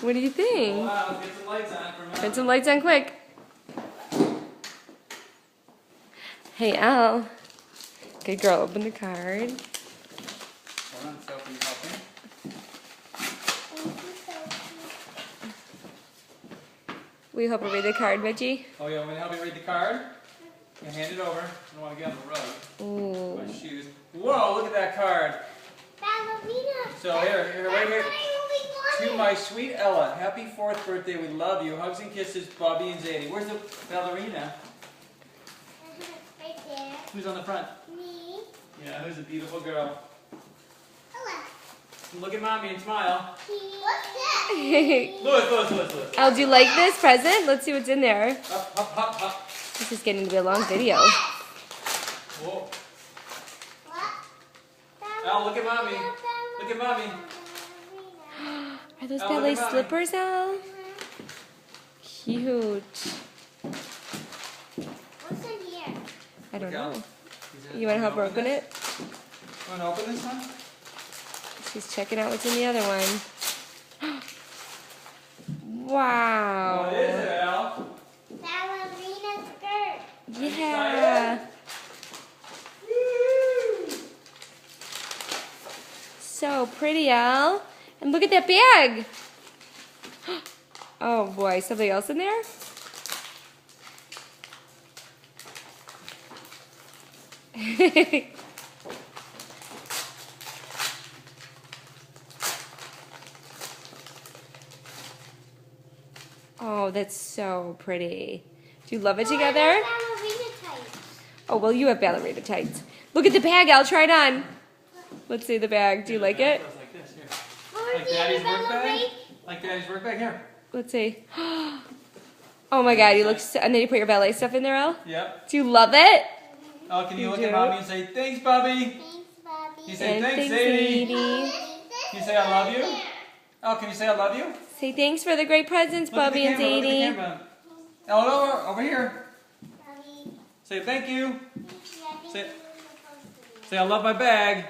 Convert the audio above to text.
What do you think? Wow, get some lights on for a minute. Turn some lights on quick. Hey, Al. Good girl, open the card. Hold on, Sophie, help me. Will you help her read the card, Reggie? Oh, yeah, want me to help you read the card? Yeah, hand it over. I don't want to get on the rug. Ooh. My shoes. Whoa, look at that card. Ballerina. So here, wait. That's what I only To wanted. my sweet Ella, happy 4th birthday. We love you. Hugs and kisses, Bobby and Zadie. Where's the ballerina? Right there. Who's on the front? Me. Yeah, who's a beautiful girl? Ella. Look at mommy and smile. What's that? Louis. Al, do you like this present? Let's see what's in there. Up. This is getting to be a long video. Whoa. What? Al, look at mommy. Look at mommy. Are those Al, look ballet at mommy. slippers, Al? Cute. What's in here? I don't Look out. know. You want to help her open it? Want to open this one? She's checking out what's in the other one. Wow. What is it, Al? Ballerina skirt. Yeah. So pretty, Al. And look at that bag. Oh boy, something else in there? Oh, that's so pretty. Do you love it together? Ballerina tights. Oh, well, you have ballerina tights. Look at the bag, Al. Try it on. Let's see the bag. Do you like it? Like this, here. Where's Like the Daddy's other work bag? ballerina? Like Daddy's work bag? Here. Let's see. Oh my God, you look so, and then you put your ballet stuff in there, Al? Yep. Do you love it? Oh, can you look do. at mommy and say, thanks, Bobby? Thanks, Bobby. You say, And thanks, thanks, Zadie. Zadie. Can you say, I love you? Oh, can you say, I love you? Say thanks for the great presents, Look at the Bubby and camera, look at the Zadie. camera. Oh, over here. Bobby. Say, thank you. Yeah, I think Say- we were supposed to do. Say, I love my bag.